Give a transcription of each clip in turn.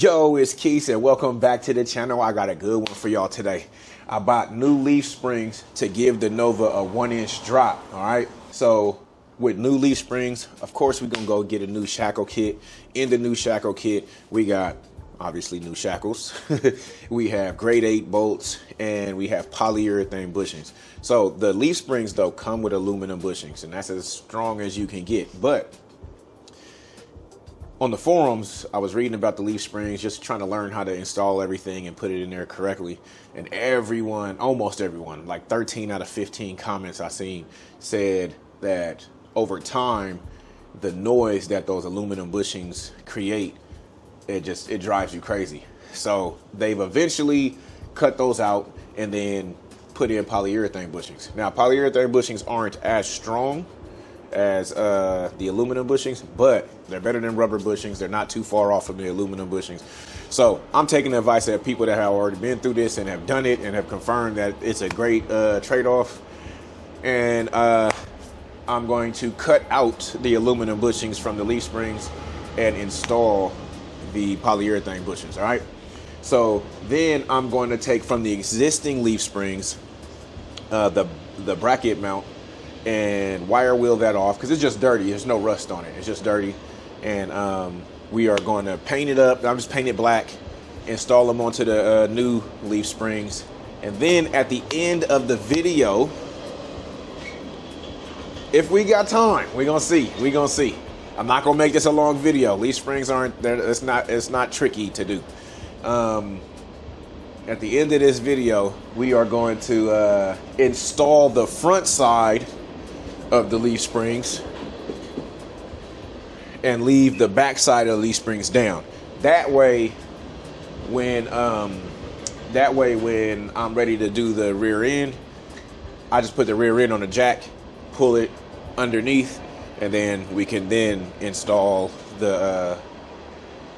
Yo, it's Keese and welcome back to the channel. I got a good one for y'all today. I bought new leaf springs to give the Nova a 1-inch drop, all right? So with new leaf springs, of course, we're going to go get a new shackle kit. In the new shackle kit, we got obviously new shackles. We have grade 8 bolts and we have polyurethane bushings. So the leaf springs, though, come with aluminum bushings, and that's as strong as you can get. But on the forums, I was reading about the leaf springs, just trying to learn how to install everything and put it in there correctly. And everyone, almost everyone, like 13 out of 15 comments I seen said that over time, the noise that those aluminum bushings create, it drives you crazy. So they've eventually cut those out and then put in polyurethane bushings. Now, polyurethane bushings aren't as strong as the aluminum bushings, but they're better than rubber bushings. They're not too far off from the aluminum bushings. So I'm taking the advice of people that have already been through this and have done it and have confirmed that it's a great trade-off. And I'm going to cut out the aluminum bushings from the leaf springs and install the polyurethane bushings, all right? So then I'm going to take from the existing leaf springs the bracket mount and wire wheel that off because it's just dirty. There's no rust on it. It's just dirty. And we are going to paint it up. I'm just paint it black, install them onto the new leaf springs. And then at the end of the video, if we got time, we're going to see. We're going to see. I'm not going to make this a long video. Leaf springs aren't, it's not tricky to do. At the end of this video, we are going to install the front side of the leaf springs and leave the back side of the leaf springs down. That way when I'm ready to do the rear end, I just put the rear end on the jack, pull it underneath, and then we can then install the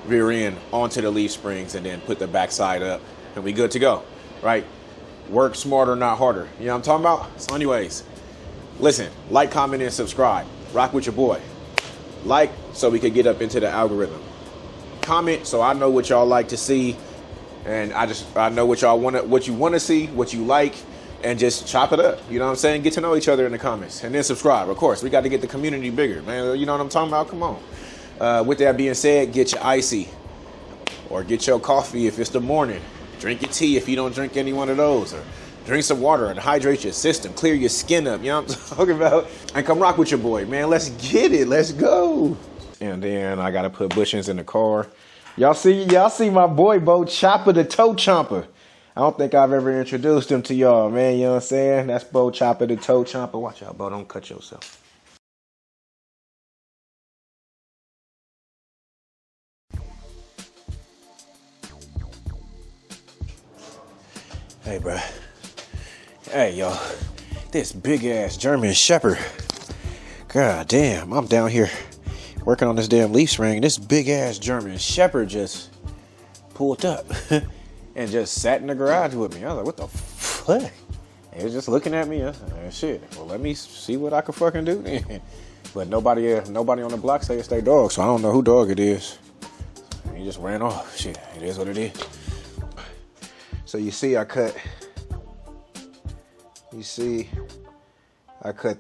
rear end onto the leaf springs and then put the back side up and we good to go, right? Work smarter, not harder. You know what I'm talking about? So anyways, listen, like, comment, and subscribe. Rock with your boy. Like so we could get up into the algorithm. Comment so I know what y'all like to see, and I know what y'all what you want to see, what you like, and just chop it up. You know what I'm saying? Get to know each other in the comments, and then subscribe. Of course, we got to get the community bigger, man. You know what I'm talking about? Come on. With that being said, get your icy or get your coffee if it's the morning. Drink your tea if you don't drink any one of those, or drink some water and hydrate your system, clear your skin up, you know what I'm talking about? And come rock with your boy, man. Let's get it, let's go. And then I gotta put bushings in the car. Y'all see my boy, Bo Chopper, the toe chomper. I don't think I've ever introduced him to y'all, man, you know what I'm saying? That's Bo Chopper, the toe chomper. Watch out, Bo, don't cut yourself. Hey, bro. Hey, y'all. This big-ass German Shepherd. God damn, I'm down here working on this damn leaf spring. This big-ass German Shepherd just pulled up and just sat in the garage with me. I was like, what the fuck? He was just looking at me. I was like, shit, well, let me see what I can fucking do. But nobody on the block say it's their dog, so I don't know who dog it is. He just ran off. Shit, it is what it is. So you see I cut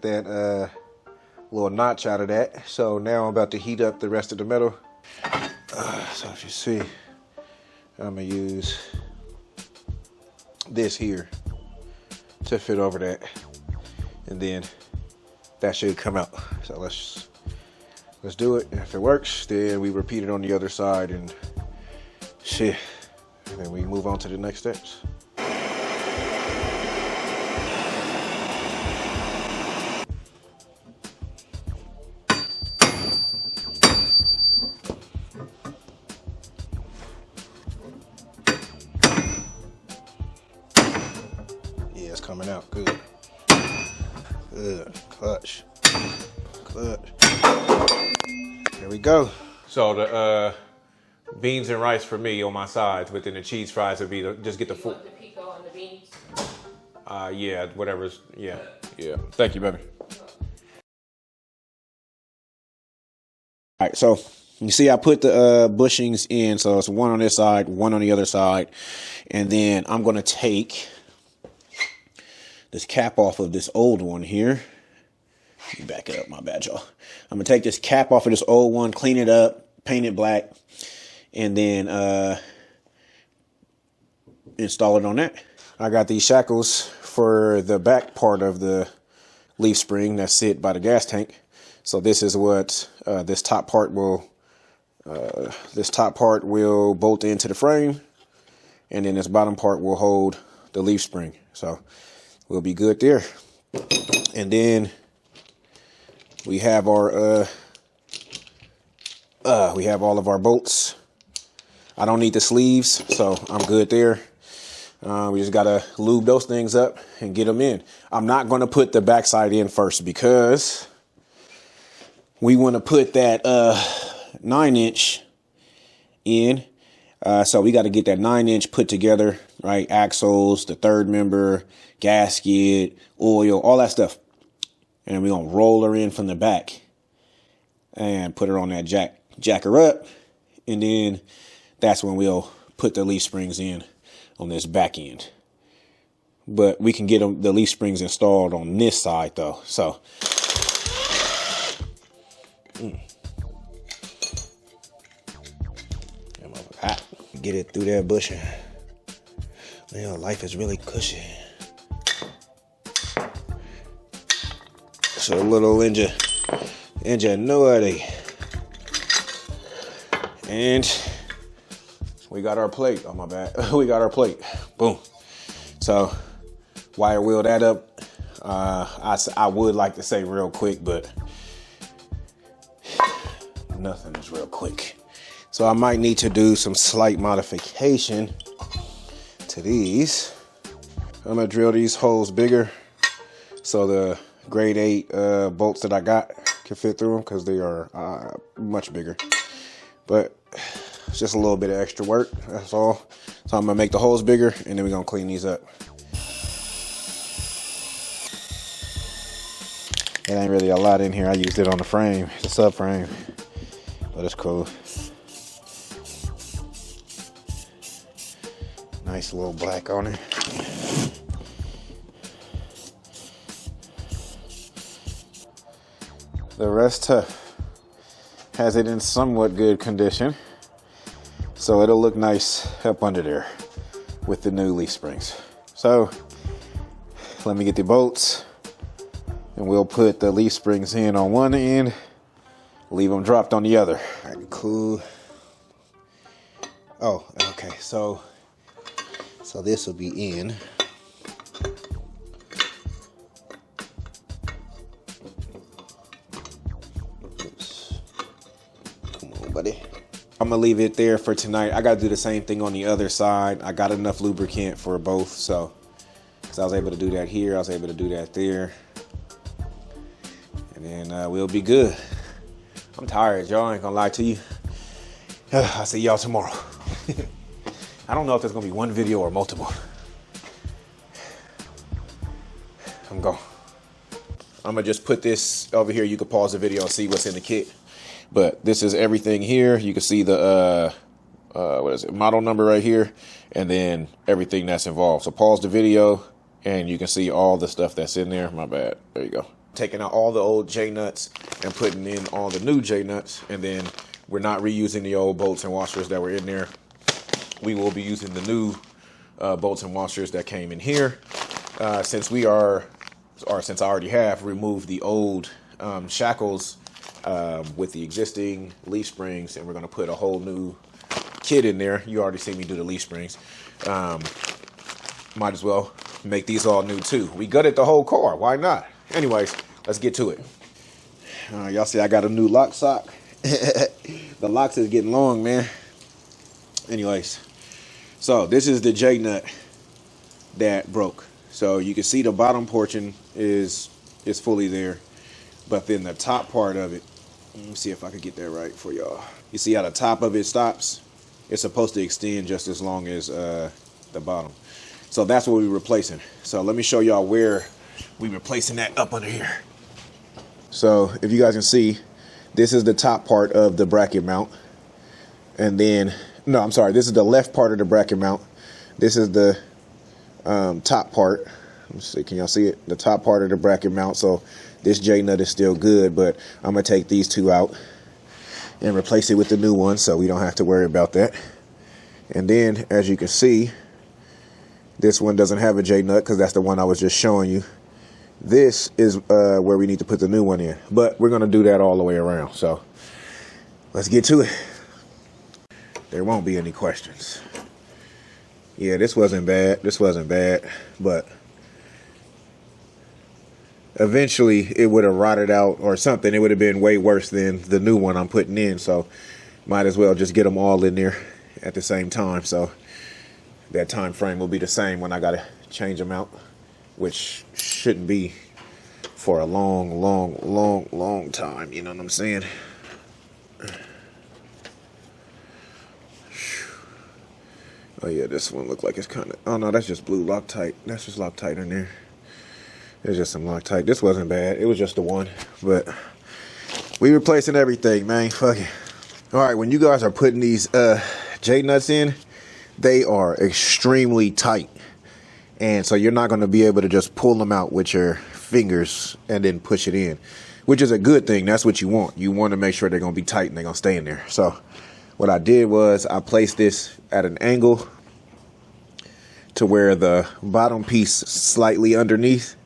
that little notch out of that. So now I'm about to heat up the rest of the metal. So if you see, I'm gonna use this here to fit over that, and then that should come out. So let's do it. And if it works, then we repeat it on the other side, and shit. And then we move on to the next steps. Yeah, it's coming out good. Good. Clutch. There we go. So the beans and rice for me on my sides, but then the cheese fries would be just get the full. The pico and the beans. Yeah, whatever's. Yeah. Thank you, baby. All right, so You see, I put the bushings in, so it's one on this side, one on the other side. And then I'm going to take this cap off of this old one here. Let me back it up, my bad, y'all. I'm going to take this cap off of this old one, clean it up, paint it black, and then install it on that. I got these shackles for the back part of the leaf spring that sit by the gas tank. So this is what this top part will bolt into the frame, and then this bottom part will hold the leaf spring. So we'll be good there. And then we have our we have all of our bolts. I don't need the sleeves, so I'm good there. We just gotta lube those things up and get them in. I'm not gonna put the backside in first because we want to put that 9-inch in. So we got to get that 9-inch put together, right? Axles, the third member, gasket, oil, all that stuff. And we're going to roll her in from the back and put her on that jack her up. And then that's when we'll put the leaf springs in on this back end. But we can get the leaf springs installed on this side though. So get it through that bushing. Man, life is really cushy. So little ingenuity. And we got our plate. Oh, my bad. We got our plate. Boom. So wire wheel that up. I would like to say real quick, but nothing is real quick. So I might need to do some slight modification to these. I'm gonna drill these holes bigger so the grade 8 bolts that I got can fit through them, because they are much bigger. But it's just a little bit of extra work, that's all. So I'm gonna make the holes bigger and then we're gonna clean these up. It ain't really a lot in here. I used it on the frame, the subframe, but it's cool. Nice little black on it. The rest has it in somewhat good condition, so it'll look nice up under there with the new leaf springs. So let me get the bolts and we'll put the leaf springs in on one end, leave them dropped on the other. All right, cool. Oh, okay, so this will be in. Oops. Come on, buddy. I'm gonna leave it there for tonight. I gotta do the same thing on the other side. I got enough lubricant for both, so because I was able to do that here, I was able to do that there, and then we'll be good. I'm tired, y'all. I ain't gonna lie to you. I'll see y'all tomorrow. I don't know if there's gonna be one video or multiple. I'm gone. I'm gonna just put this over here. You can pause the video and see what's in the kit. But this is everything here. You can see the what is it? Model number right here, and then everything that's involved. So pause the video, and you can see all the stuff that's in there. My bad. There you go. Taking out all the old J nuts and putting in all the new J nuts, and then we're not reusing the old bolts and washers that were in there. We will be using the new bolts and washers that came in here, since I already have removed the old shackles with the existing leaf springs, and we're going to put a whole new kit in there. You already see me do the leaf springs. Might as well make these all new too. We gutted the whole car. Why not? Anyways, let's get to it. Y'all see I got a new lock sock. The locks is getting long, man. Anyways, so this is the J nut that broke. So you can see the bottom portion is fully there, but then the top part of it, let me see if I can get that right for y'all. You see how the top of it stops? It's supposed to extend just as long as the bottom. So that's what we're replacing. So let me show y'all where we're replacing that up under here. So if you guys can see, This is the top part of the bracket mount. And then, no, I'm sorry. This is the left part of the bracket mount. This is the top part. Let me see. Can y'all see it? The top part of the bracket mount. So this J-nut is still good, but I'm going to take these two out and replace it with the new one so we don't have to worry about that. And then, as you can see, this one doesn't have a J-nut because that's the one I was just showing you. This is where we need to put the new one in. But we're going to do that all the way around. So let's get to it. There won't be any questions. Yeah, this wasn't bad. This wasn't bad. But eventually it would have rotted out or something. It would have been way worse than the new one I'm putting in. So might as well just get them all in there at the same time. So that time frame will be the same when I got to change them out, which shouldn't be for a long time. You know what I'm saying? Oh yeah, this one looked like it's kind of, oh no, that's just blue Loctite. That's just Loctite in there. There's just some Loctite. This wasn't bad. It was just the one, but we replacing everything, man. Fuck it. All right, when you guys are putting these J-nuts in, they are extremely tight. And so you're not going to be able to just pull them out with your fingers and then push it in, which is a good thing. That's what you want. You want to make sure they're going to be tight and they're going to stay in there. So what I did was I placed this at an angle to where the bottom piece slightly underneath,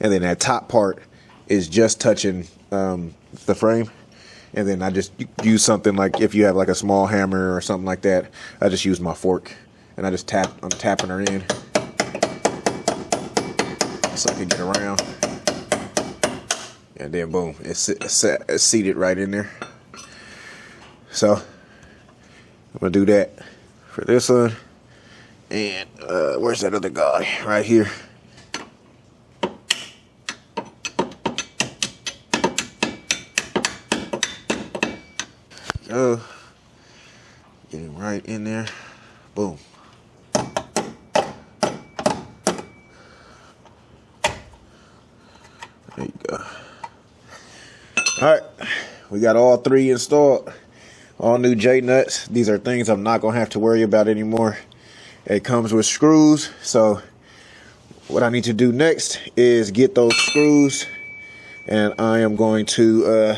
and then that top part is just touching the frame. And then I just use something like, if you have like a small hammer or something like that, I just use my fork and I just I'm tapping her in so I can get around. And then boom, it's seated right in there. So I'm gonna do that for this one. And where's that other guy? Right here. Go. Get him right in there. Boom. There you go. All right, we got all three installed. All new J-nuts. These are things I'm not gonna have to worry about anymore. It comes with screws, so what I need to do next is get those screws, and I am going to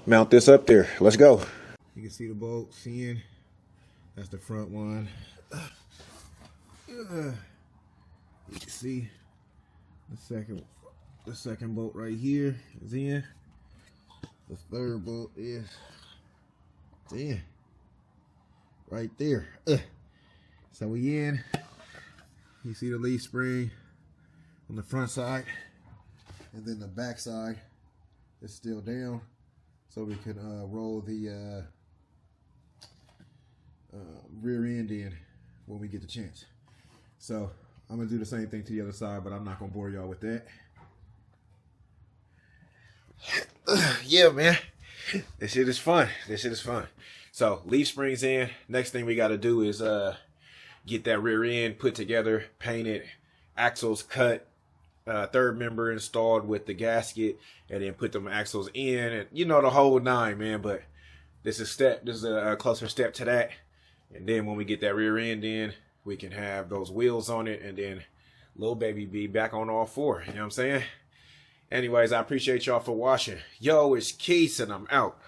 mount this up there. Let's go. You can see the bolts in. That's the front one. You can see the second bolt right here is in. The third bolt is in. Right there. So we in. You see the leaf spring on the front side, and then the back side is still down, so we can roll the rear end in when we get the chance. So I'm gonna do the same thing to the other side, but I'm not gonna bore y'all with that. Yeah, man, this shit is fun. This shit is fun. So leaf springs in. Next thing we got to do is get that rear end put together, painted, axles cut, third member installed with the gasket, and then put them axles in, and you know, the whole nine, man. But this is a closer step to that. And then when we get that rear end in, we can have those wheels on it, and then little baby be back on all four. You know what I'm saying? Anyways, I appreciate y'all for watching. Yo, it's Keese, and I'm out.